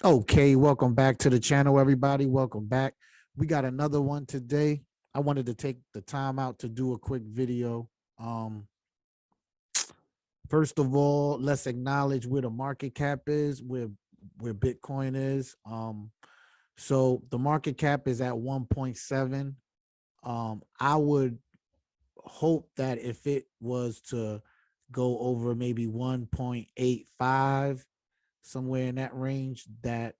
Okay, welcome back to the channel, everybody. Welcome back. We got another one today. I wanted to take the time out to do a quick video. Um, First of all, let's acknowledge where the market cap is, where Bitcoin is. So the market cap is at 1.7. I would hope that if it was to go over maybe 1.85, somewhere in that range, that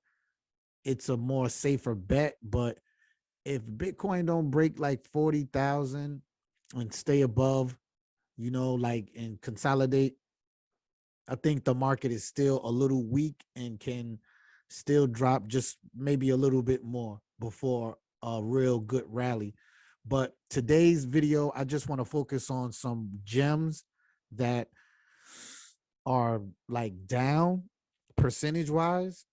it's a more safer bet. But if Bitcoin don't break like 40,000 and stay above, like and consolidate, I think the market is still a little weak and can still drop just maybe a little bit more before a real good rally. But today's video, I just want to focus on some gems that are like down percentage wise,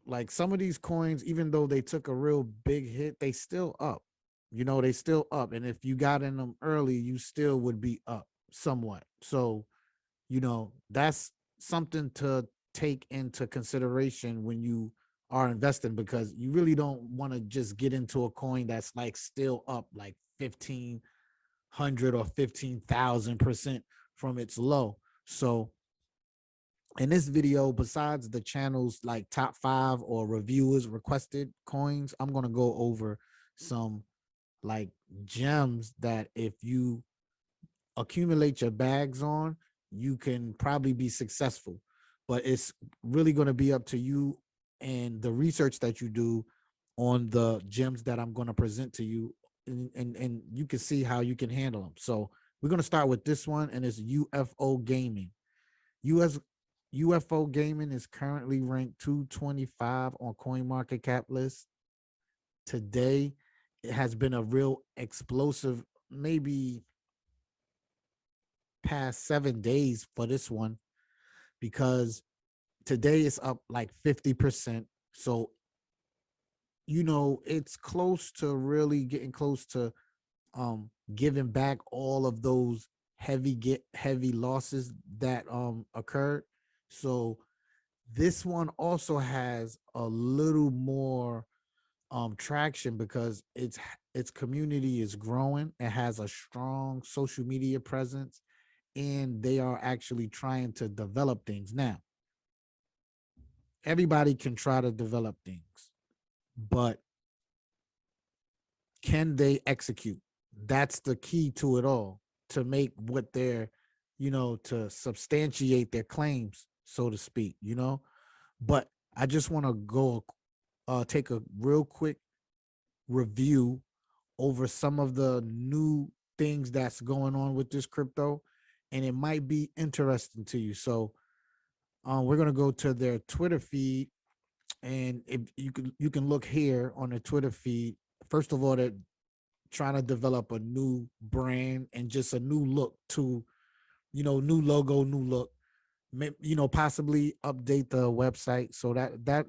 like some of these coins, even though they took a real big hit, they still up. They still up. And if you got in them early, you still would be up somewhat. So, that's something to take into consideration when you are investing, because you really don't want to just get into a coin that's like still up like 1,500 or 15,000% from its low. So in this video, besides the channel's like top 5 or reviewers requested coins, I'm going to go over some like gems that if you accumulate your bags on, you can probably be successful. But it's really going to be up to you and the research that you do on the gems that I'm going to present to you, and you can see how you can handle them. So we're going to start with this one, and it's UFO gaming. US UFO gaming is currently ranked 225 on Coinmarketcap list. Today, it has been a real explosive, maybe past 7 days for this one, because today it's up like 50%. So, it's close to really getting close to giving back all of those heavy losses that occurred. So this one also has a little more traction because its community is growing. It has a strong social media presence, and they are actually trying to develop things. Now, everybody can try to develop things, but can they execute? That's the key to it all, to make what they're, to substantiate their claims, so to speak. But I just want to go take a real quick review over some of the new things that's going on with this crypto, and it might be interesting to you. So we're gonna go to their Twitter feed, and if you can look here on the Twitter feed. First of all, they're trying to develop a new brand and just a new look to, new logo, new look. Possibly update the website. So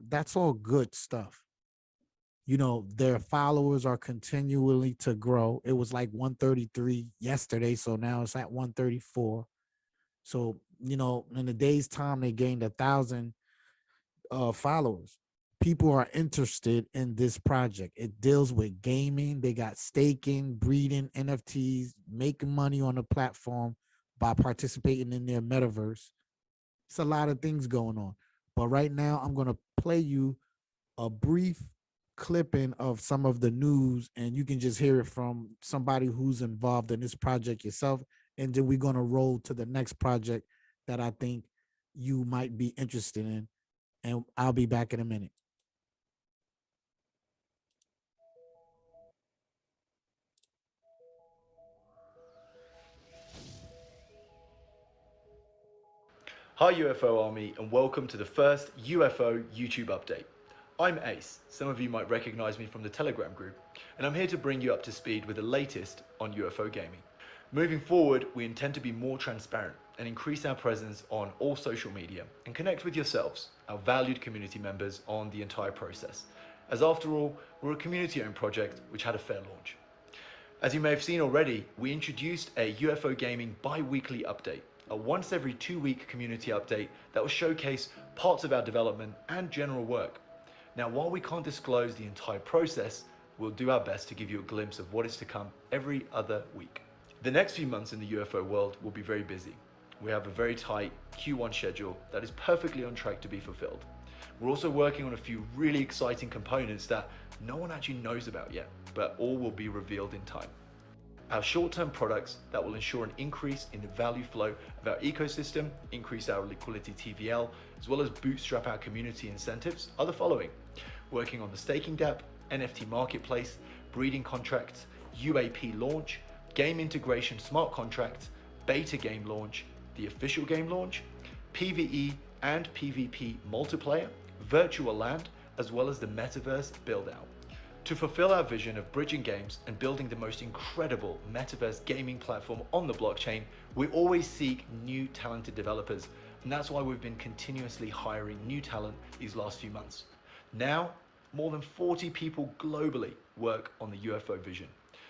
that's all good stuff. Their followers are continually to grow. It was like 133 yesterday, so now it's at 134. So, in a day's time, they gained 1,000 followers. People are interested in this project. It deals with gaming. They got staking, breeding, NFTs, making money on the platform by participating in their metaverse. It's a lot of things going on. But right now, I'm going to play you a brief clipping of some of the news, and you can just hear it from somebody who's involved in this project yourself. And then we're going to roll to the next project that I think you might be interested in. And I'll be back in a minute. Hi UFO Army, and welcome to the first UFO YouTube update. I'm Ace, some of you might recognise me from the Telegram group, and I'm here to bring you up to speed with the latest on UFO gaming. Moving forward, we intend to be more transparent and increase our presence on all social media and connect with yourselves, our valued community members, on the entire process. As after all, we're a community-owned project which had a fair launch. As you may have seen already, we introduced a UFO Gaming bi-weekly update, a once every 2-week community update that will showcase parts of our development, and general work. Now, while we can't disclose the entire process, we'll do our best to give you a glimpse of what is to come every other week. The next few months in the UFO world will be very busy. We have a very tight Q1 schedule that is perfectly on track to be fulfilled. We're also working on a few really exciting components that no one actually knows about yet, but all will be revealed in time. Our short-term products that will ensure an increase in the value flow of our ecosystem, increase our liquidity TVL, as well as bootstrap our community incentives are the following: working on the staking dApp, NFT marketplace, breeding contracts, UAP launch, game integration smart contracts, beta game launch, the official game launch, PvE and PvP multiplayer, virtual land, as well as the metaverse build out. To fulfill our vision of bridging games and building the most incredible metaverse gaming platform on the blockchain, we always seek new talented developers, and that's why we've been continuously hiring new talent these last few months. Now, more than 40 people globally work on the UFO vision.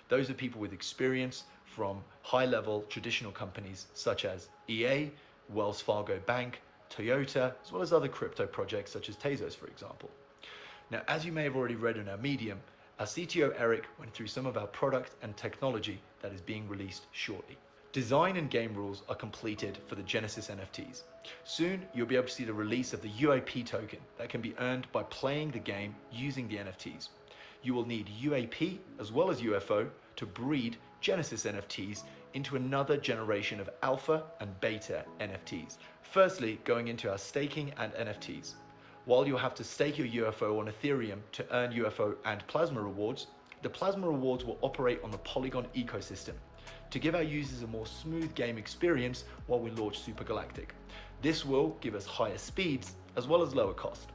Those are people with experience from high-level traditional companies such as EA, Wells Fargo Bank, Toyota, as well as other crypto projects such as Tezos, for example. Now, as you may have already read in our Medium, our CTO Eric went through some of our product and technology that is being released shortly. Design and game rules are completed for the Genesis NFTs. Soon, you'll be able to see the release of the UAP token that can be earned by playing the game using the NFTs. You will need UAP as well as UFO to breed Genesis NFTs into another generation of alpha and beta NFTs. Firstly, going into our staking and NFTs. While you'll have to stake your UFO on Ethereum to earn UFO and plasma rewards, the plasma rewards will operate on the Polygon ecosystem to give our users a more smooth game experience while we launch Super Galactic. This will give us higher speeds as well as lower cost.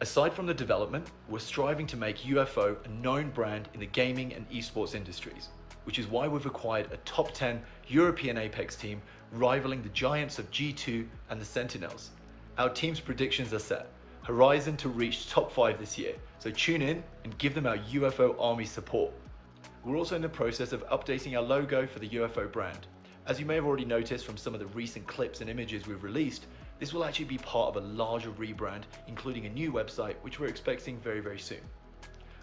Aside from the development, we're striving to make UFO a known brand in the gaming and esports industries, which is why we've acquired a top 10 European Apex team rivaling the giants of G2 and the Sentinels. Our team's predictions are set. Horizon to reach top 5 this year, so tune in and give them our UFO army support. We're also in the process of updating our logo for the UFO brand. As you may have already noticed from some of the recent clips and images we've released, this will actually be part of a larger rebrand, including a new website, which we're expecting very, very soon.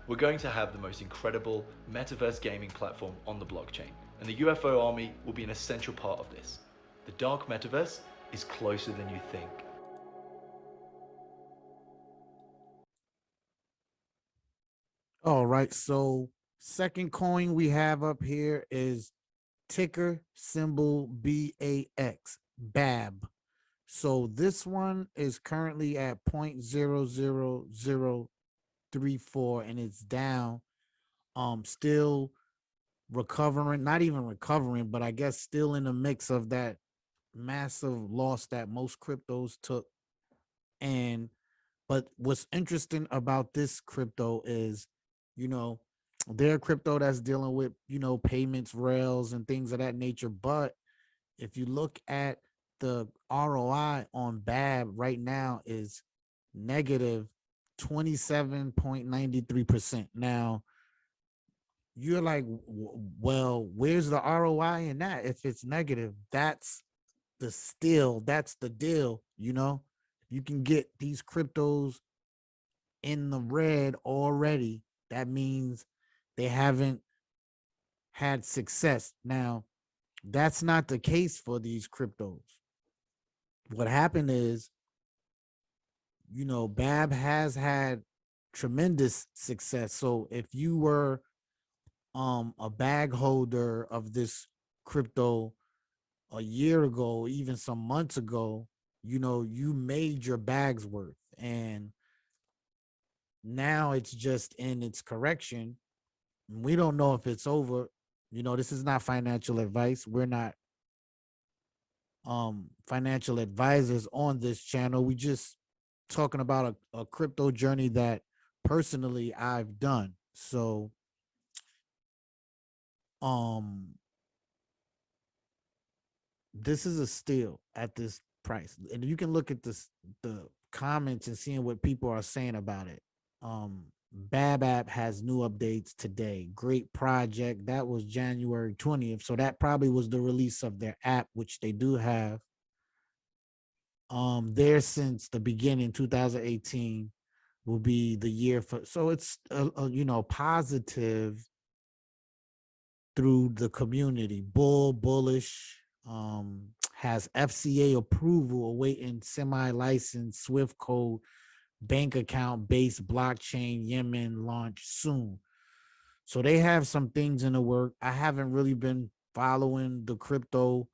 We're going to have the most incredible metaverse gaming platform on the blockchain, and the UFO army will be an essential part of this. The dark metaverse is closer than you think. All right, so second coin we have up here is ticker symbol BAX, BAB. So this one is currently at 0.00034 and it's down. Still recovering, not even recovering, but I guess still in the mix of that massive loss that most cryptos took. And but what's interesting about this crypto is, you know, their crypto that's dealing with, payments, rails, and things of that nature. But if you look at the ROI on BAB right now is negative 27.93%. Now, you're like, well, where's the ROI in that? If it's negative, that's the deal, you can get these cryptos in the red already. That means they haven't had success. Now, that's not the case for these cryptos. What happened is, BAB has had tremendous success. So if you were a bag holder of this crypto a year ago, even some months ago, you made your bags worth. And now it's just in its correction. We don't know if it's over. This is not financial advice. We're not financial advisors on this channel. We just talking about a crypto journey that personally I've done. So this is a steal at this price. And you can look at the comments and seeing what people are saying about it. BAB app has new updates today. Great project. That was January 20th. So that probably was the release of their app, which they do have. There since the beginning, 2018 will be the year for. So it's positive through the community. Bullish. Has FCA approval awaiting semi-licensed Swift code bank account based blockchain Yemen launch soon. So they have some things in the work. I haven't really been following the crypto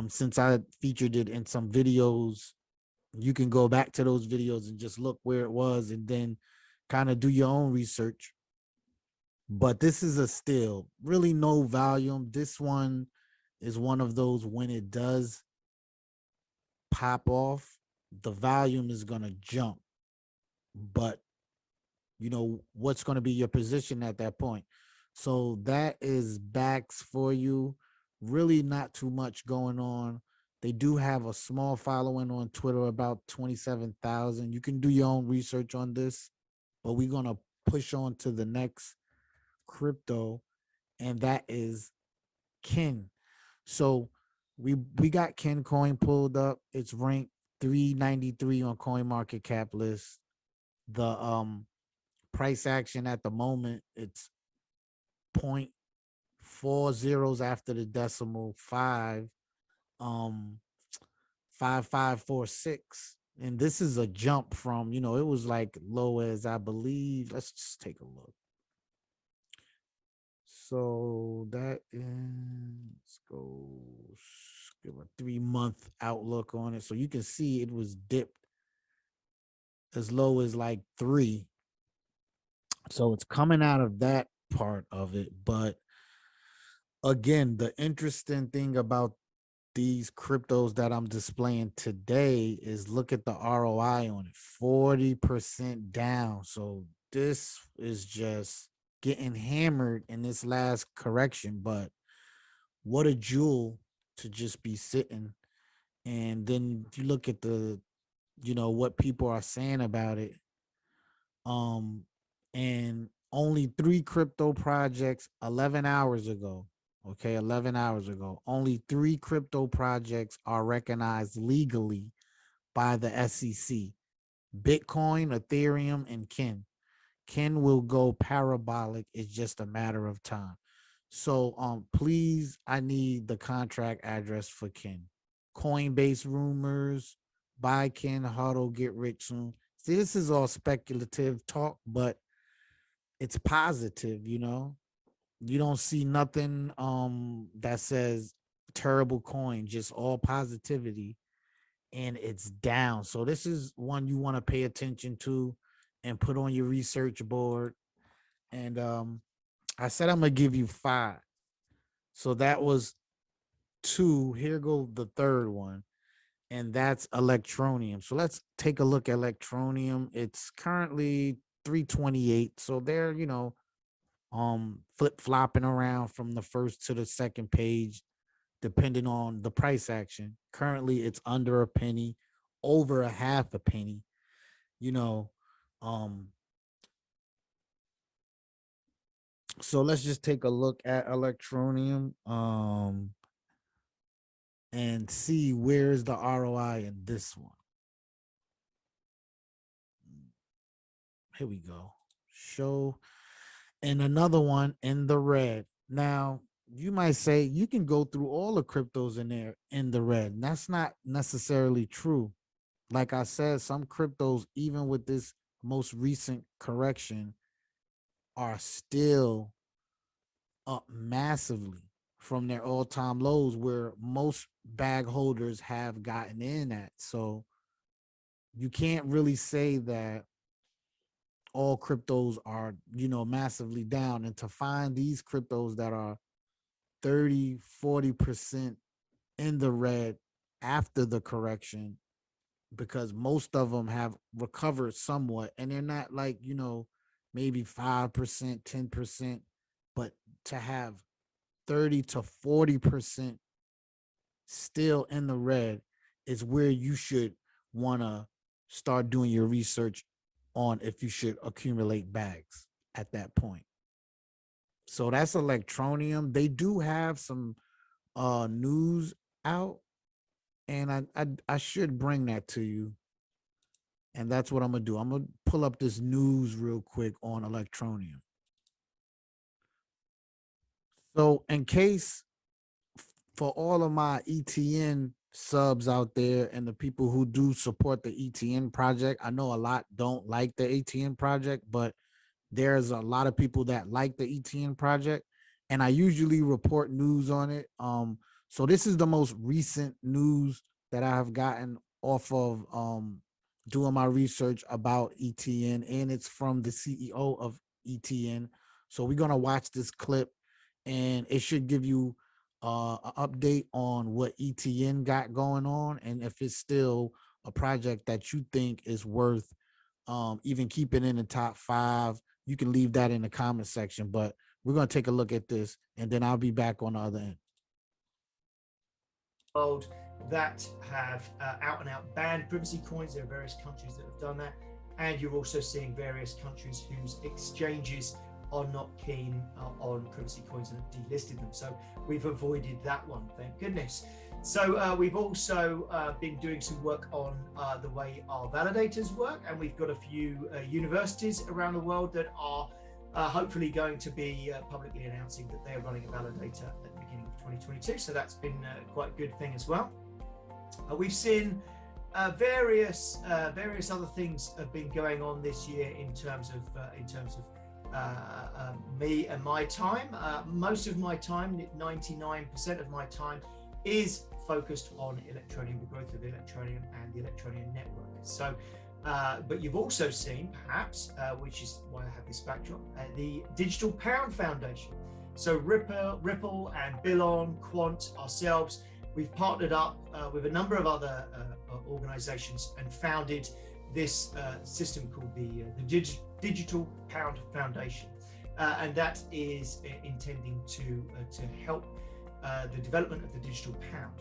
since I featured it in some videos. You can go back to those videos and just look where it was and then kind of do your own research. But this is a still really no volume. This one is one of those when it does pop off, the volume is going to jump. But what's going to be your position at that point. So that is backs for you. Really not too much going on. They do have a small following on Twitter, about 27,000. You can do your own research on this, but we're going to push on to the next crypto, and that is Kin. So we got Kin coin pulled up. It's ranked 393 on Coinmarketcap list. The price action at the moment, it's point four zeros after the decimal, 5546. And this is a jump from, it was like low as, I believe. Let's just take a look. So that is, let's go give a 3-month outlook on it. So you can see it was dipped as low as like 3. So it's coming out of that part of it. But again, the interesting thing about these cryptos that I'm displaying today is look at the ROI on it, 40% down. So this is just getting hammered in this last correction. But what a jewel to just be sitting. And then you look at the, what people are saying about it. And only 3 crypto projects 11 hours ago. Okay, 11 hours ago. Only 3 crypto projects are recognized legally by the SEC. Bitcoin, Ethereum, and Kin. Kin will go parabolic. It's just a matter of time. So please, I need the contract address for Kin. Coinbase rumors, buy Kin, hodl, get rich soon. See, this is all speculative talk, but it's positive. You don't see nothing that says terrible coin, just all positivity, and it's down. So this is one you want to pay attention to and put on your research board. And I said I'm gonna give you 5. So that was 2. Here go the third one, and that's Electroneum. So let's take a look at Electroneum. It's currently 328. So they're, flip-flopping around from the first to the second page depending on the price action. Currently it's under a penny, over a half a penny. You know, um so let's just take a look at Electroneum and see where's the ROI in this one. Here we go. Show, and another one in the red. Now, you might say you can go through all the cryptos in there in the red. And that's not necessarily true. Like I said, some cryptos, even with this most recent correction, are still up massively from their all-time lows where most bag holders have gotten in at. So you can't really say that all cryptos are, massively down. And to find these cryptos that are 30-40% in the red after the correction, because most of them have recovered somewhat and they're not like, maybe 5%, 10%, but to have 30-40% still in the red is where you should want to start doing your research on if you should accumulate bags at that point. So that's Electroneum. They do have some news out. and I should bring that to you. And that's what I'm gonna do. I'm gonna pull up this news real quick on Electroneum. So, in case for all of my ETN subs out there and the people who do support the ETN project, I know a lot don't like the ETN project, but there's a lot of people that like the ETN project, and I usually report news on it. So this is the most recent news that I have gotten off of doing my research about ETN, and it's from the CEO of ETN. So we're gonna watch this clip, and it should give you an update on what ETN got going on, and if it's still a project that you think is worth even keeping in the top 5. You can leave that in the comment section, but we're going to take a look at this, and then I'll be back on the other end. World that have out and out banned privacy coins. There are various countries that have done that, and you're also seeing various countries whose exchanges are not keen on privacy coins and have delisted them. So we've avoided that one, thank goodness. So we've also been doing some work on the way our validators work, and we've got a few universities around the world that are hopefully going to be publicly announcing that they're running a validator at the beginning of 2022. So that's been quite a good thing as well. We've seen various other things have been going on this year in terms of me and my time. Most of my time, 99% of my time, is focused on Electroneum, the growth of Electroneum and the Electroneum network. So, but you've also seen, perhaps, which is why I have this backdrop, the Digital Pound Foundation. So Ripple and Billon, Quant, ourselves, we've partnered up with a number of other organizations and founded this system called the Digital Pound Foundation, and that is intending to help the development of the digital pound.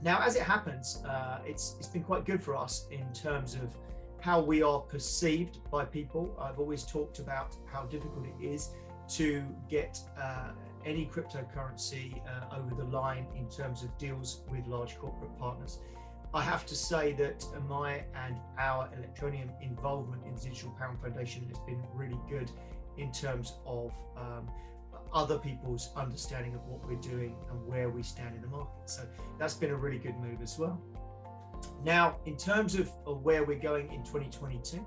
Now, as it happens, it's been quite good for us in terms of how we are perceived by people. I've always talked about how difficult it is to get any cryptocurrency over the line in terms of deals with large corporate partners. I have to say that my and our Electroneum involvement in the Digital Pound Foundation has been really good in terms of other people's understanding of what we're doing and where we stand in the market. So that's been a really good move as well. Now, in terms of where we're going in 2022,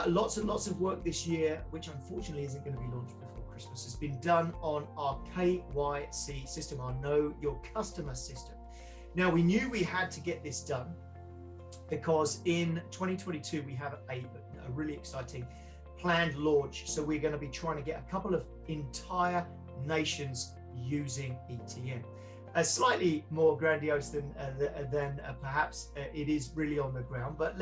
lots and lots of work this year, which unfortunately isn't going to be launched before Christmas, has been done on our KYC system, our Know Your Customer system. Now, we knew we had to get this done because in 2022, we have a really exciting planned launch. So we're going to be trying to get a couple of entire nations using ETN. Slightly more grandiose than perhaps it is really on the ground, but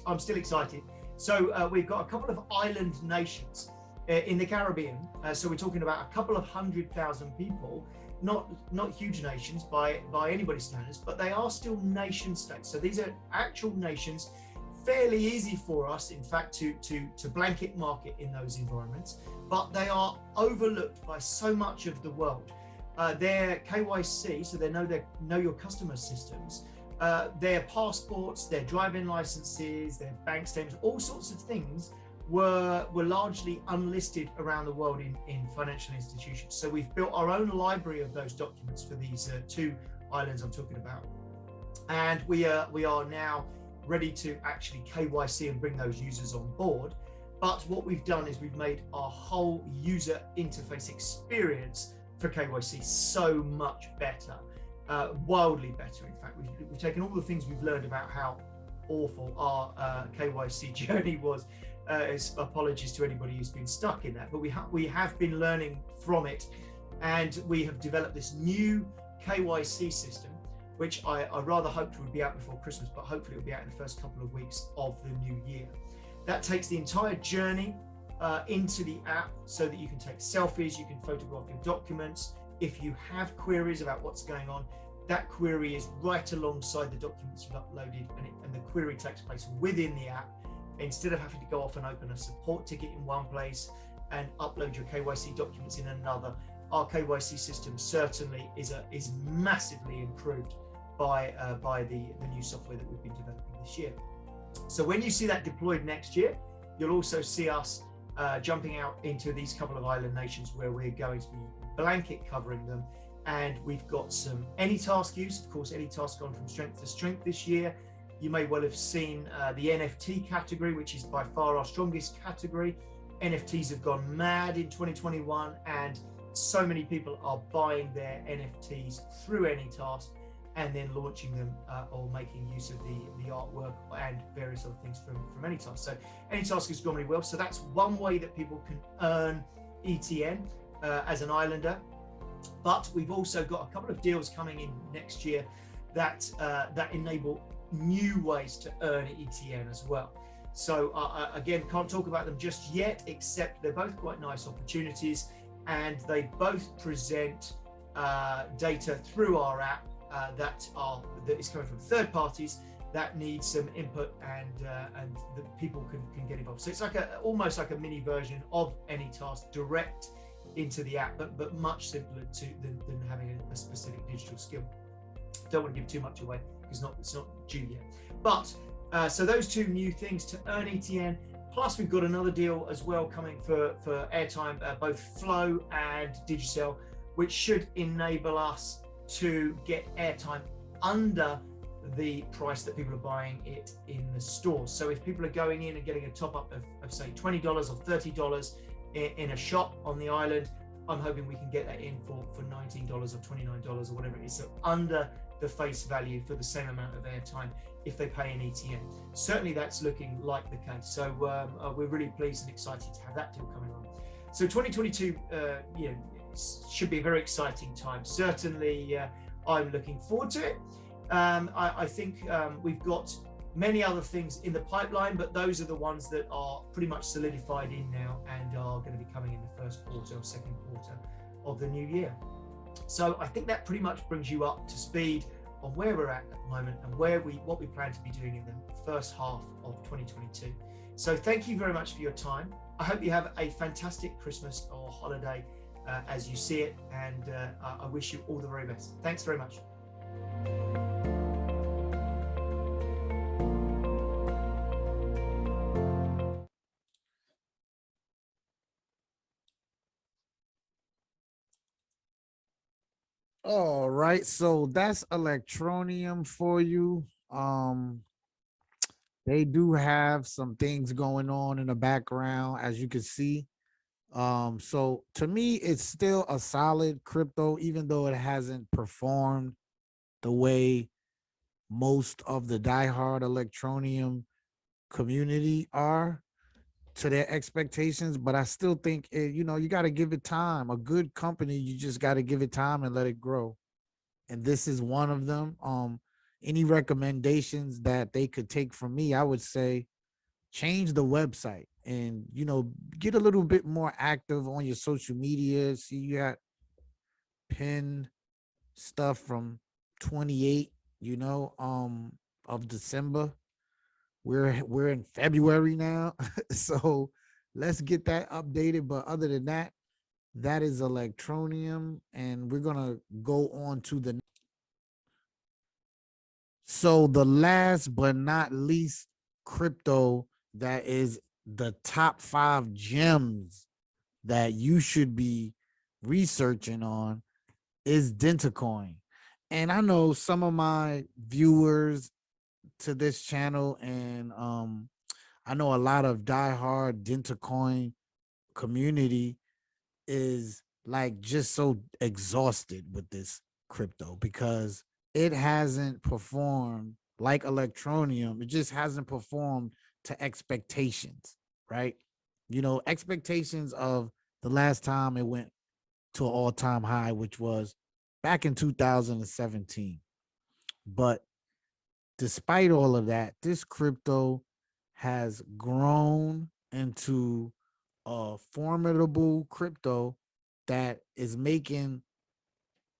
I'm still excited. So we've got a couple of island nations in the Caribbean. So we're talking about a couple of 100,000 people, not huge nations by anybody's standards, but they are still nation states. So these are actual nations, fairly easy for us, in fact, to blanket market in those environments, but they are overlooked by so much of the world. Their KYC, so they know your customer systems, their passports, their driving licenses, their bank statements, all sorts of things were largely unlisted around the world in financial institutions. So we've built our own library of those documents for these two islands I'm talking about, and we are now ready to actually KYC and bring those users on board. But what we've done is we've made our whole user interface experience for KYC so much better, wildly better. In fact, we've taken all the things we've learned about how awful our KYC journey was. Apologies to anybody who's been stuck in that, but we have been learning from it, and we have developed this new KYC system, which I rather hoped would be out before Christmas, but hopefully it'll be out in the first couple of weeks of the new year. That takes the entire journey into the app so that you can take selfies, you can photograph your documents. If you have queries about what's going on, that query is right alongside the documents you've uploaded, and the query takes place within the app. Instead of having to go off and open a support ticket in one place and upload your KYC documents in another, our KYC system certainly is massively improved by the new software that we've been developing this year. So when you see that deployed next year, you'll also see us jumping out into these couple of island nations where we're going to be blanket covering them. And we've got some AnyTask use. Of course, AnyTask gone from strength to strength this year. You may well have seen the NFT category, which is by far our strongest category. NFTs have gone mad in 2021, and so many people are buying their NFTs through AnyTask and then launching them or making use of the artwork and various other things from AnyTask. So AnyTask has gone really well. So that's one way that people can earn ETN as an islander. But we've also got a couple of deals coming in next year that enable new ways to earn ETN as well. So again, can't talk about them just yet, except they're both quite nice opportunities, and they both present data through our app that is coming from third parties that need some input, and the people can get involved. So it's like almost like a mini version of AnyTask direct into the app, but much simpler than having a specific digital skill. Don't want to give too much away because it's not due yet. But so those two new things to earn ETN. Plus we've got another deal as well coming for airtime, both Flow and Digicel, which should enable us to get airtime under the price that people are buying it in the store. So if people are going in and getting a top up of say $20 or $30 in a shop on the island, I'm hoping we can get that in for $19 or $29 or whatever it is. So under the face value for the same amount of airtime if they pay an ETN. Certainly that's looking like the case. So we're really pleased and excited to have that deal coming on. So 2022 should be a very exciting time. Certainly I'm looking forward to it. I think we've got many other things in the pipeline, but those are the ones that are pretty much solidified in now and are going to be coming in the first quarter or second quarter of the new year. So I think that pretty much brings you up to speed on where we're at the moment and what we plan to be doing in the first half of 2022. So thank you very much for your time. I hope you have a fantastic Christmas or holiday as you see it, and I wish you all the very best. Thanks very much. All right, so that's Electroneum for you. They do have some things going on in the background, as you can see. So to me, it's still a solid crypto, even though it hasn't performed the way most of the diehard Electroneum community are to their expectations. But I still think you got to give it time. A good company, you just got to give it time and let it grow. And this is one of them. Any recommendations that they could take from me, I would say change the website and get a little bit more active on your social media. See, you got pinned stuff from 28 of December. We're in February now. So let's get that updated. But other than that, that is Electroneum, and we're gonna go on to the last but not least crypto that is the top 5 gems that you should be researching on is Dentacoin. And I know some of my viewers to this channel, and I know a lot of diehard Dentacoin community is like just so exhausted with this crypto because it hasn't performed like Electroneum. It just hasn't performed to expectations, right? Expectations of the last time it went to an all-time high, which was back in 2017. But despite all of that, this crypto has grown into a formidable crypto that is making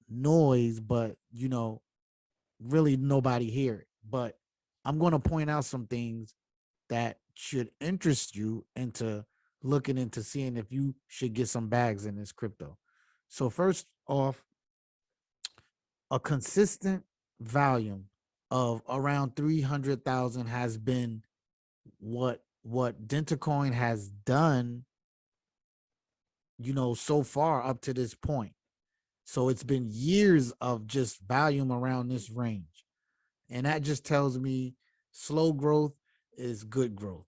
noise, but really nobody hear it. But I'm going to point out some things that should interest you into looking into seeing if you should get some bags in this crypto. So first off, a consistent volume of around 300,000 has been what Dentacoin has done, so far up to this point. So it's been years of just volume around this range. And that just tells me slow growth is good growth.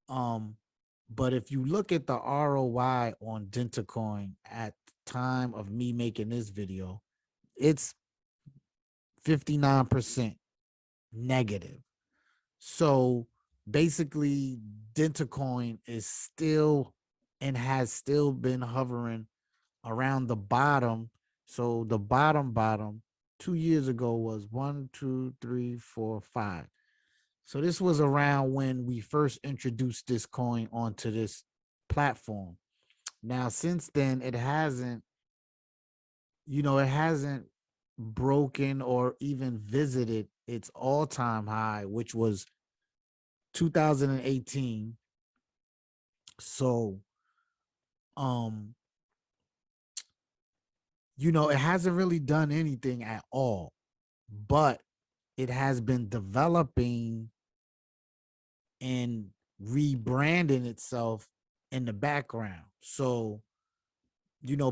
But if you look at the ROI on Dentacoin at the time of me making this video, it's 59% negative. So basically, Dentacoin is still and has still been hovering around the bottom. So the bottom 2 years ago was 1, 2, 3, 4, 5. So this was around when we first introduced this coin onto this platform. Now, since then, it hasn't broken or even visited its all-time high, which was 2018. So, um, it hasn't really done anything at all, but it has been developing and rebranding itself in the background. So,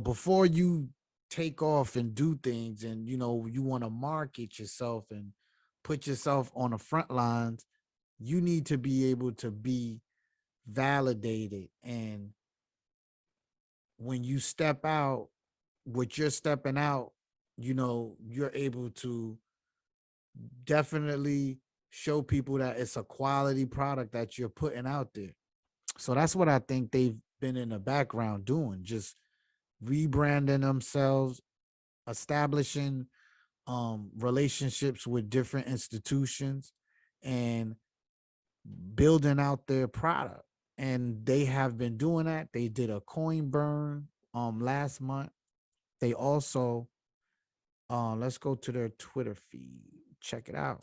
before you take off and do things and, you want to market yourself and put yourself on the front lines, you need to be able to be validated. And when you step out, what you're stepping out, you're able to definitely show people that it's a quality product that you're putting out there. So that's what I think they've been in the background doing, just rebranding themselves, establishing relationships with different institutions, and building out their product. And they have been doing that. They did a coin burn last month. They also let's go to their Twitter feed. Check it out.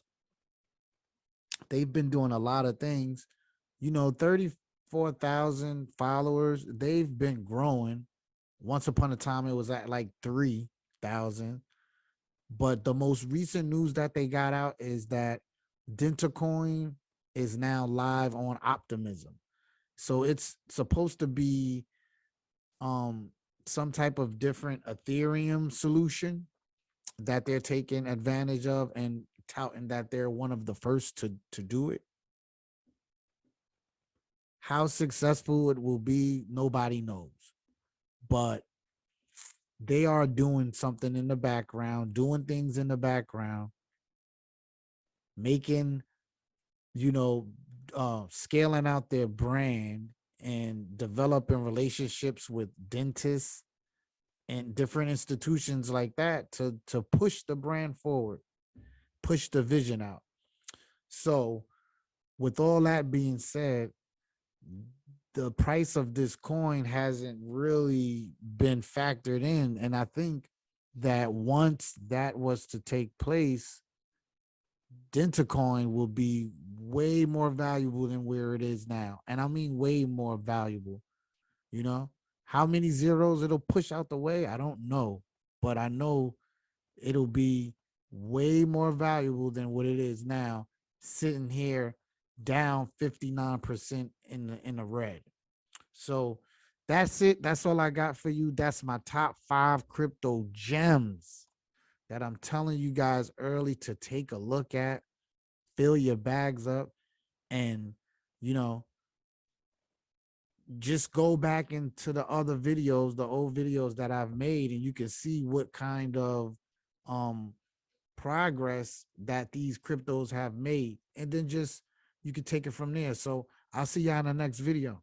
They've been doing a lot of things. 34,000 followers. They've been growing. Once upon a time, it was at like 3,000. But the most recent news that they got out is that Dentacoin is now live on Optimism. So it's supposed to be some type of different Ethereum solution that they're taking advantage of and touting that they're one of the first to do it. How successful it will be, nobody knows. But they are doing something in the background, doing things in the background, making, scaling out their brand and developing relationships with dentists and different institutions like that to push the brand forward, push the vision out. So, with all that being said, the price of this coin hasn't really been factored in. And I think that once that was to take place, Dentacoin will be way more valuable than where it is now. And I mean way more valuable. You know, how many zeros it'll push out the way, I don't know. But I know it'll be way more valuable than what it is now, sitting here down 59% in the red. So that's it. That's all I got for you. That's my top 5 crypto gems that I'm telling you guys early to take a look at, fill your bags up, and, you know, just go back into the other videos, the old videos that I've made, and you can see what kind of um progress that these cryptos have made. And then just you can take it from there. So I'll see y'all in the next video.